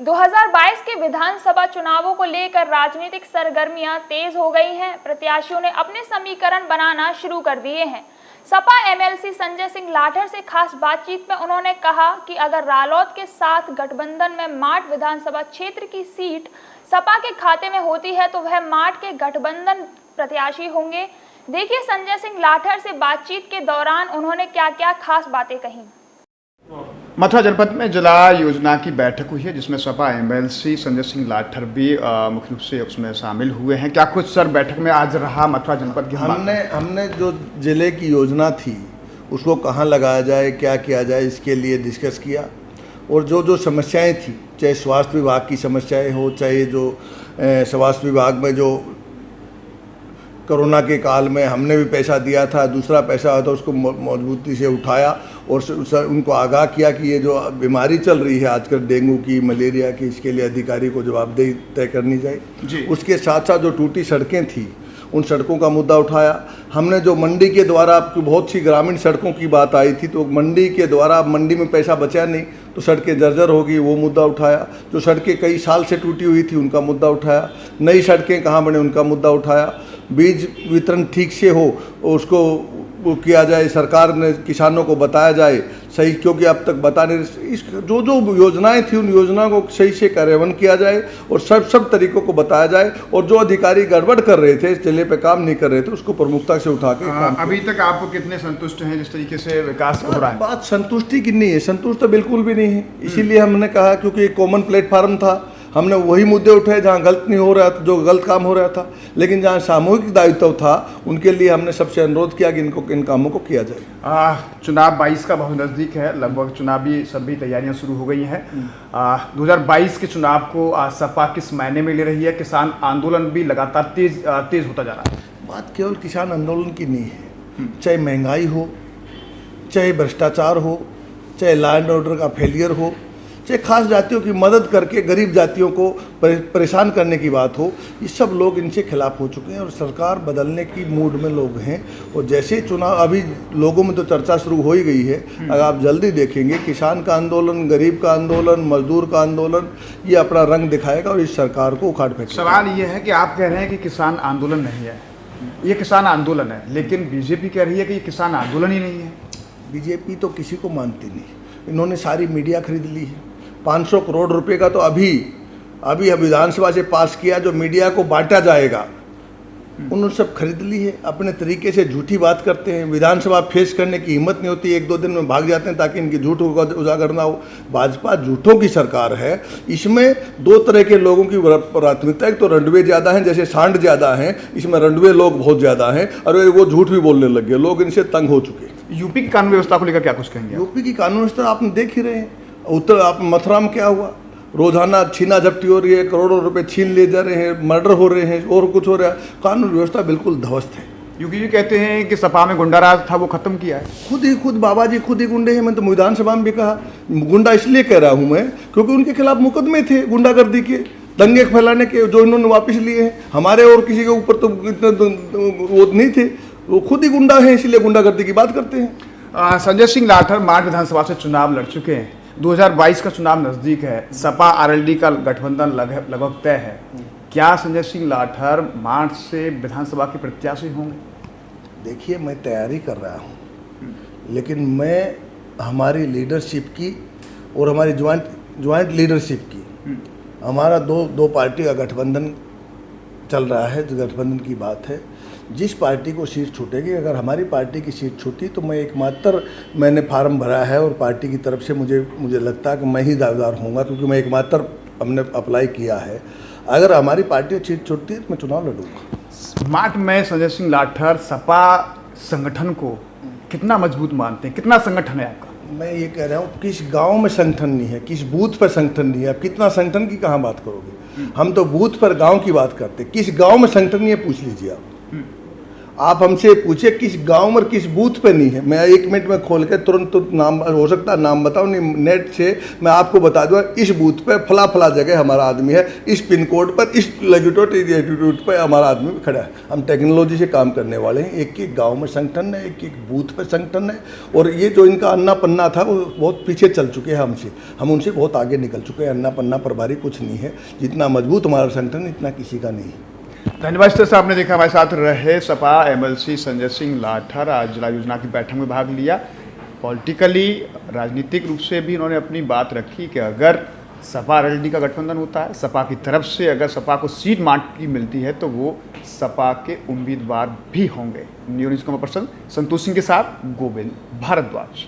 2022 के विधानसभा चुनावों को लेकर राजनीतिक सरगर्मियां तेज हो गई हैं। प्रत्याशियों ने अपने समीकरण बनाना शुरू कर दिए हैं। सपा एमएलसी संजय सिंह लाठर से खास बातचीत में उन्होंने कहा कि अगर रालोद के साथ गठबंधन में माठ विधानसभा क्षेत्र की सीट सपा के खाते में होती है तो वह माठ के गठबंधन प्रत्याशी होंगे। देखिए संजय सिंह लाठर से बातचीत के दौरान उन्होंने क्या क्या खास बातें कही। मथुरा जनपद में जिला योजना की बैठक हुई है जिसमें सपा एमएलसी संजय सिंह लाठर भी मुख्य रूप से उसमें शामिल हुए हैं। क्या कुछ सर बैठक में आज रहा मथुरा जनपद की? हमने जो जिले की योजना थी उसको कहाँ लगाया जाए, क्या किया जाए, इसके लिए डिस्कस किया। और जो समस्याएं थी, चाहे स्वास्थ्य विभाग की समस्याएं हो, चाहे जो स्वास्थ्य विभाग में जो कोरोना के काल में हमने भी पैसा दिया था, दूसरा पैसा आया था, उसको मजबूती से उठाया और उनको आगाह किया कि ये जो बीमारी चल रही है आजकल डेंगू की, मलेरिया की, इसके लिए अधिकारी को जवाबदेही तय करनी चाहिए। उसके साथ साथ जो टूटी सड़कें थी उन सड़कों का मुद्दा उठाया। हमने जो मंडी के द्वारा बहुत सी ग्रामीण सड़कों की बात आई थी, तो मंडी के द्वारा मंडी में पैसा बचा नहीं तो सड़कें जर्जर होगी, वो मुद्दा उठाया। जो सड़कें कई साल से टूटी हुई थी उनका मुद्दा उठाया। नई सड़कें कहाँ बने उनका मुद्दा उठाया। बीज वितरण ठीक से हो उसको वो किया जाए, सरकार ने किसानों को बताया जाए सही, क्योंकि अब तक बता नहीं, इस जो योजनाएं थी उन योजनाओं को सही से कार्यान्वयन किया जाए और सब तरीकों को बताया जाए। और जो अधिकारी गड़बड़ कर रहे थे, इस जिले पे काम नहीं कर रहे थे, उसको प्रमुखता से उठा के अभी तक आप कितने संतुष्ट हैं जिस तरीके से विकास हो रहा है? बात संतुष्टि की नहीं है, संतुष्ट तो बिल्कुल भी नहीं है। इसीलिए हमने कहा, क्योंकि एक कॉमन प्लेटफार्म था, हमने वही मुद्दे उठाए जहाँ गलत नहीं हो रहा था, जो गलत काम हो रहा था, लेकिन जहाँ सामूहिक दायित्व था उनके लिए हमने सबसे अनुरोध किया कि इन कामों को किया जाए। चुनाव 22 का बहुत नज़दीक है, लगभग चुनावी सभी तैयारियां शुरू हो गई हैं। 2022 के चुनाव को सपा किस मायने में ले रही है? किसान आंदोलन भी लगातार तेज होता जा रहा है। बात केवल किसान आंदोलन की नहीं है, चाहे महंगाई हो, चाहे भ्रष्टाचार हो, चाहे लॉ एंड ऑर्डर का फेलियर हो, चाहे खास जातियों की मदद करके गरीब जातियों को परेशान करने की बात हो, ये सब लोग इनसे खिलाफ हो चुके हैं और सरकार बदलने की मूड में लोग हैं। और जैसे चुनाव, अभी लोगों में तो चर्चा शुरू हो ही गई है, अगर आप जल्दी देखेंगे किसान का आंदोलन, गरीब का आंदोलन, मजदूर का आंदोलन, ये अपना रंग दिखाएगा और इस सरकार को उखाड़ फेंकेगा। सवाल ये है कि आप कह रहे हैं कि किसान आंदोलन नहीं है, ये किसान आंदोलन है, लेकिन बीजेपी कह रही है कि ये किसान आंदोलन ही नहीं है। बीजेपी तो किसी को मानती नहीं, इन्होंने सारी मीडिया खरीद ली है। 500 करोड़ रुपए का तो अभी विधानसभा से पास किया, जो मीडिया को बांटा जाएगा उन्होंने सब खरीद ली है। अपने तरीके से झूठी बात करते हैं, विधानसभा फेस करने की हिम्मत नहीं होती, 1-2 दिन में भाग जाते हैं ताकि इनकी झूठ उजागर ना हो। भाजपा झूठों की सरकार है। इसमें 2 तरह के लोगों की प्राथमिकता, एक तो रंडवे ज़्यादा हैं, जैसे सांड ज़्यादा हैं, इसमें रंडवे लोग बहुत ज़्यादा हैं और वो झूठ भी बोलने लग गए, लोग इनसे तंग हो चुके हैं। यूपी की कानून व्यवस्था को लेकर क्या कुछ कहेंगे? यूपी की कानून व्यवस्था आपने देख ही रहे हैं। आप मथुरा में क्या हुआ, रोजाना छीना झपटी हो रही है, करोड़ों रुपए छीन ले जा रहे हैं, मर्डर हो रहे हैं और कुछ हो रहा है। कानून व्यवस्था बिल्कुल ध्वस्त है। योगी जी कहते हैं कि सपा में गुंडा राज था वो खत्म किया है। खुद बाबा जी खुद ही गुंडे हैं। मैं तो विधानसभा में भी कहा, गुंडा इसलिए कह रहा हूँ मैं क्योंकि उनके खिलाफ मुकदमे थे गुंडागर्दी के, दंगे फैलाने के, जो इन्होंने वापस लिए हैं। हमारे और किसी के ऊपर तो इतने वो नहीं थे, वो खुद ही गुंडा है, इसलिए गुंडागर्दी की बात करते हैं। संजय सिंह लाठर माठ विधानसभा से चुनाव लड़ चुके हैं, 2022 का चुनाव नजदीक है, सपा आरएलडी का गठबंधन लगभग तय है। क्या संजय सिंह लाठर मार्च से विधानसभा के प्रत्याशी होंगे? देखिए, मैं तैयारी कर रहा हूँ, लेकिन मैं हमारी लीडरशिप की और हमारी ज्वाइंट लीडरशिप की, हमारा दो पार्टी का गठबंधन चल रहा है, जो गठबंधन की बात है। जिस पार्टी को सीट छूटेगी, अगर हमारी पार्टी की सीट छूटी तो मैं एकमात्र, मैंने फार्म भरा है और पार्टी की तरफ से मुझे लगता है कि मैं ही दावेदार होऊंगा, क्योंकि मैं एकमात्र हमने अप्लाई किया है। अगर हमारी पार्टी की सीट छूटती है तो मैं चुनाव लड़ूंगा। मार्च में संजय सिंह लाठर सपा संगठन को कितना मजबूत मानते हैं? कितना संगठन है आपका? मैं ये कह रहा हूँ, किस गांव में संगठन नहीं है, किस बूथ पर संगठन नहीं है। अब कितना संगठन की कहाँ बात करोगे? हम तो बूथ पर गांव की बात करते हैं। किस गांव में संगठन नहीं है पूछ लीजिए आप। आप हमसे पूछिए किस गांव में किस बूथ पे नहीं है, मैं 1 मिनट में खोल के तुरंत नाम, हो सकता है नाम बताऊं नहीं, नेट से मैं आपको बता दूंगा इस बूथ पे फला फला जगह हमारा आदमी है, इस पिन कोड पर, इस लैटिट्यूड पे हमारा आदमी खड़ा है। हम टेक्नोलॉजी से काम करने वाले हैं। एक एक गाँव में संगठन है, एक एक बूथ पर संगठन है, और ये जो इनका अन्ना पन्ना था वो बहुत पीछे चल चुके हैं हमसे, हम उनसे बहुत आगे निकल चुके हैं। अन्ना पन्ना प्रभारी कुछ नहीं है, जितना मजबूत हमारा संगठन इतना किसी का नहीं है। धन्यवाद। इस तरह से आपने देखा हमारे साथ रहे सपा एमएलसी संजय सिंह लाठर, आज जिला योजना की बैठक में भाग लिया। पॉलिटिकली राजनीतिक रूप से भी उन्होंने अपनी बात रखी कि अगर सपा आरएलडी का गठबंधन होता है, सपा की तरफ से अगर सपा को सीट मांग मिलती है तो वो सपा के उम्मीदवार भी होंगे। News commerce person Santosh Singh के साथ गोविंद भारद्वाज।